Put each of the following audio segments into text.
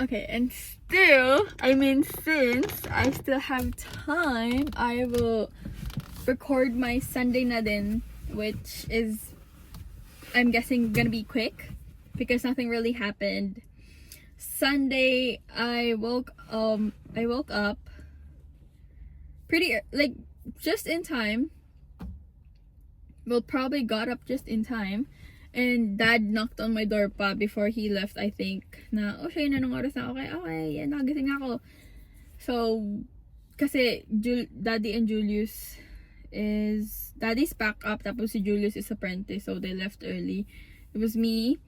Okay, and still, I mean, since I still have time, I will record my Sunday na din, which is, I'm guessing, gonna be quick because nothing really happened. Sunday, I woke up pretty like just in time. Well, probably got up just in time. And Dad knocked on my door pa before he left, I think. Na, oh, siya, anong oras na? Okay, yan, nagising na ako. So, kasi Daddy and Julius Daddy's pack up, tapos si Julius is apprentice, so they left early. It was me.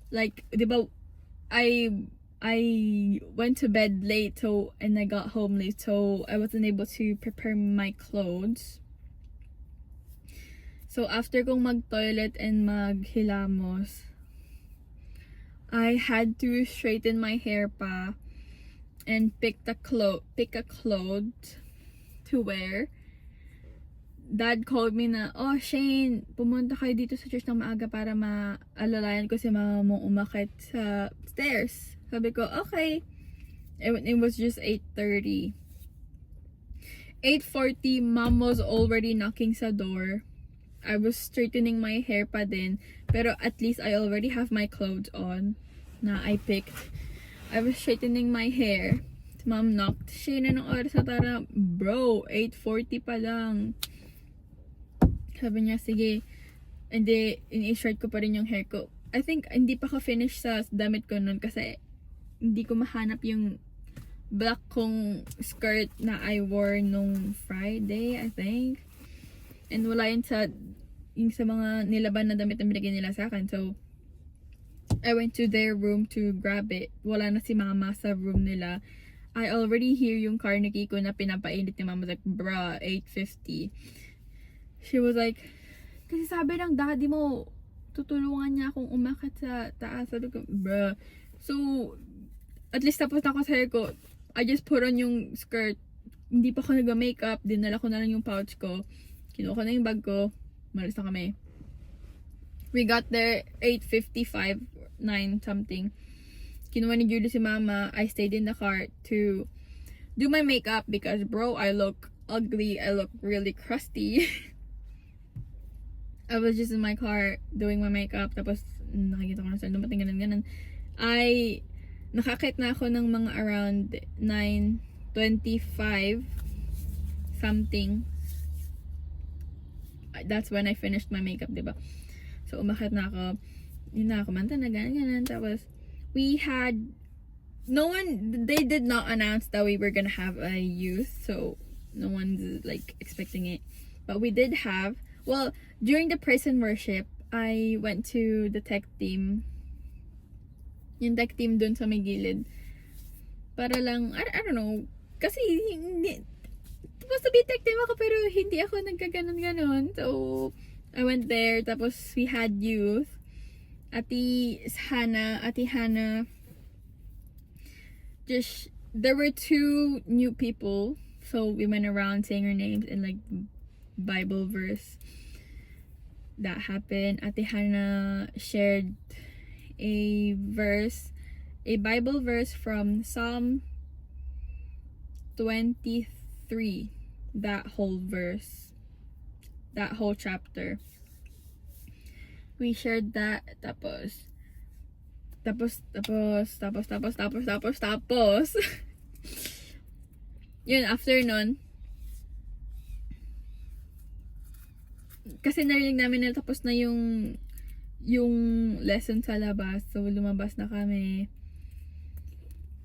Like, di ba, I went to bed late, and I got home late, so I wasn't able to prepare my clothes. So, after kong mag-toilet and maghilamos, I had to straighten my hair pa and pick a cloth to wear. Dad called me na, oh, Shane, pumunta kayo dito sa church ng maaga para maalalayan ko si mama mo umakit sa stairs. Sabi ko, okay. It was just 8:30. 8:40, Mom was already knocking sa door. I was straightening my hair pa din, pero at least I already have my clothes on na I picked. I was straightening my hair. Mom knocked. Shane, anong oras na tara? Bro, 8:40 pa lang. Sabi niya, sige. Hindi, ini-short ko pa rin yung hair ko. I think, hindi pa ko finish sa damit ko nun kasi hindi ko mahanap yung black kong skirt na I wore nung Friday, I think. And wala yun sa mga nilaban na damit na binigay nila sa akin. So, I went to their room to grab it. Wala na si mama sa room nila. I already hear yung car ni Kiko na pinapainit ni mama. Like, bruh, 8:50. She was like, kasi sabi ng daddy mo, tutulungan niya akong umakyat sa taas. Sabi ko, bruh. So, at least tapos na ako sa hair ko. I just put on yung skirt. Hindi pa ako nag-makeup. Dinala ko na lang yung pouch ko. Kinuha ko na yung bag ko. Malis na kami. We got there 8:55, 9 something. Kinuha ni Julie si mama. I stayed in the car to do my makeup because, bro, I look ugly. I look really crusty. I was just in my car doing my makeup. Tapos, nakikita ko na sa dumating ganun. Nakakit na ako ng mga around 9:25 something. That's when I finished my makeup, diba? So, umakit na ako. Yun na, kumanta na, ganun. Tapos, they did not announce that we were gonna have a youth. So, no one's, like, expecting it. But we did have, well, during the prison worship, I went to the tech team. Yung tech team dun sa may gilid. Para lang, I don't know. Kasi, hindi, supposed to be tech team ako, pero hindi ako nagkaganon-ganon. So, I went there, tapos we had youth. Ate Hannah, just, there were 2 new people. So, we went around saying our names and like, Bible verse. That happened. Ate Hannah shared a Bible verse from Psalm 23. That whole verse, that whole chapter, we shared that. Tapos yun, after nun, kasi narinig namin na tapos na yung lesson sa labas, so lumabas na kami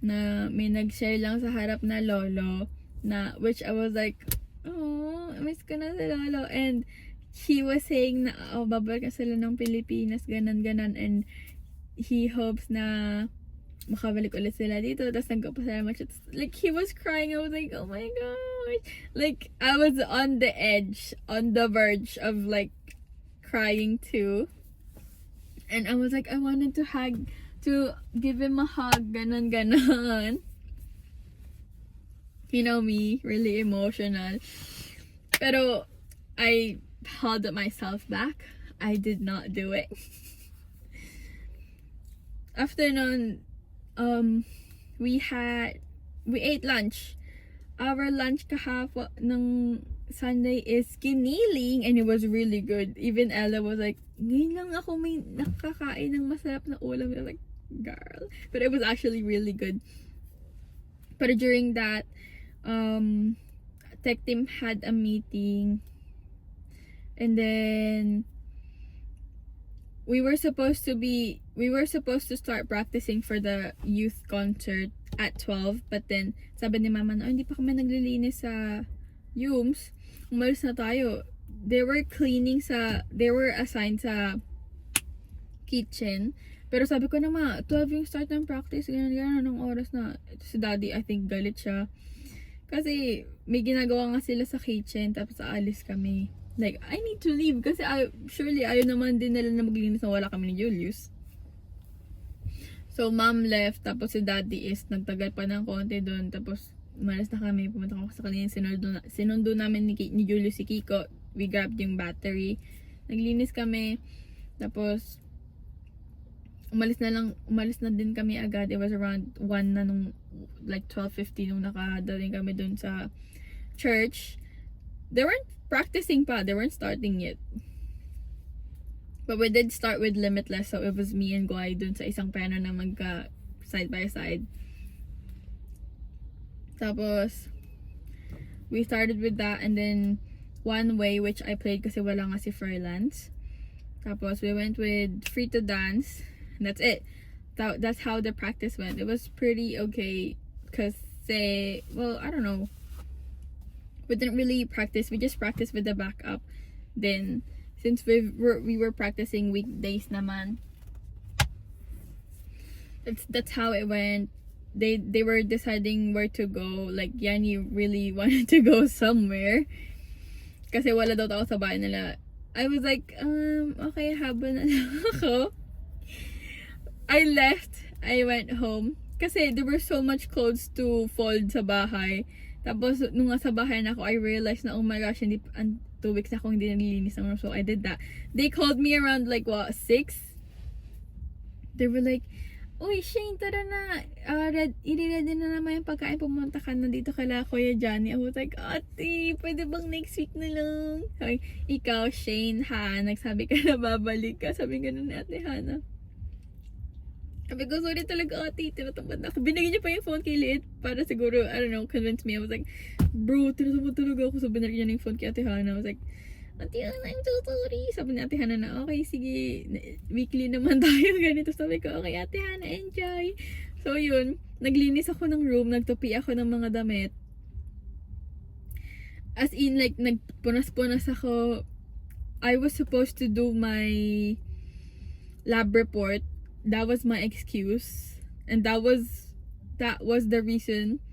na may nag-share lang sa harap na lolo na, which I was like, oh, miss ko na si lolo. And he was saying na, oh, babalik na sila ng Pilipinas, ganan, and he hopes na makabalik ulit sila dito. Tapos nagpapasalamat siya. Like, he was crying. I was like, oh my gosh. Like, I was on the verge of, like, crying too. And I was like, I wanted to give him a hug, ganon. You know me, really emotional. Pero I held myself back. I did not do it. After nun, we ate lunch. Our lunch kahapon ng Sunday is giniling, and it was really good. Even Ella was like, ngayon lang ako may nakakain ng masarap na ulam. I was like, girl. But it was actually really good. But during that, tech team had a meeting, and then we were supposed to start practicing for the youth concert at 12, but then sabi ni mama na, hindi pa kami naglilinis sa Yums, umalis na tayo. They were assigned sa kitchen, pero sabi ko na, ma, 12 yung start ng practice, ganun ng oras na. Si daddy, I think galit siya kasi may ginagawa nga sila sa kitchen, tapos aalis kami. Like, I need to leave kasi surely ayaw naman din nila na maglinis na wala kami ni Julius. So, mom left, tapos si daddy is nagtagal pa ng konti doon, tapos umalis na kami, pumunta ko sa kanina, sinundo namin ni Julius si Kiko, we grabbed yung battery, naglinis kami, tapos umalis na din kami agad. It was around 1 na nung, like 12:50 nung nakadating kami doon sa church. They weren't practicing pa, they weren't starting yet. But we did start with Limitless, so it was me and Guay dun sa isang piano na magka side by side. Tapos, we started with that, and then One Way, which I played kasi wala nga si Freelance. Tapos, we went with Free to Dance, and that's it. That's how the practice went. It was pretty okay, kasi, well, I don't know. We didn't really practice, we just practiced with the backup. Then, since we were practicing weekdays naman, that's how it went. They were deciding where to go. Like, Yanni really wanted to go somewhere kasi wala daw ako sa bahay nila. I was like, okay, habang na lang ako. I left. I went home kasi there were so much clothes to fold sa bahay. Tapos, nung nasa bahay na ako, I realized na, oh my gosh, 2 weeks na akong hindi naglilinis ng room. So, I did that. They called me around, like, 6? They were like, uy, Shane, tara na. I-ready na naman yung pagkain. Pumunta ka na dito kala Kuya Johnny. I was like, ate, pwede bang next week na lang? Sabi, ikaw, Shane, ha? Nagsabi ka na babalik ka. Sabi ganun ni Ate Hana. Sabi ko, sorry talaga, ate, tinatamad na ako. Binigyan niya pa yung phone kay Liit para siguro, I don't know, convince me. I was like, bro, tinatamad talaga ako. So, binigyan niya yung phone kay Ate Hana. I was like, Ate Hana, I'm so sorry. Sabi ni Ate Hana na, okay, sige, weekly naman tayo, ganito. Sabi ko, okay, Ate Hana, enjoy. So, yun, naglinis ako ng room, nagtupi ako ng mga damit. As in, like, nagpunas-punas ako. I was supposed to do my lab report. That was my excuse, and that was the reason.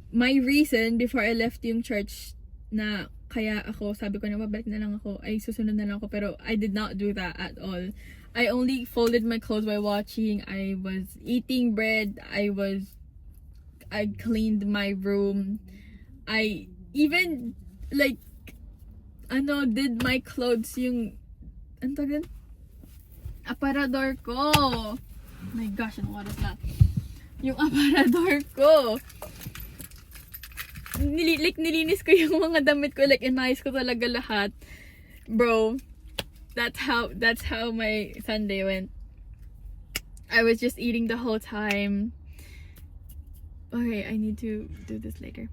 My reason before I left yung church na kaya ako sabi ko na babalik na lang ako, ay susunod na lang ako, pero I did not do that at all. I only folded my clothes while watching. I was eating bread. I cleaned my room. I even like did my clothes yung aparador ko. Oh my gosh, anong oras na? Yung aparador ko. Nilinis ko yung mga damit ko. Like, inayos ko talaga lahat. Bro, that's how my Sunday went. I was just eating the whole time. Okay, I need to do this later.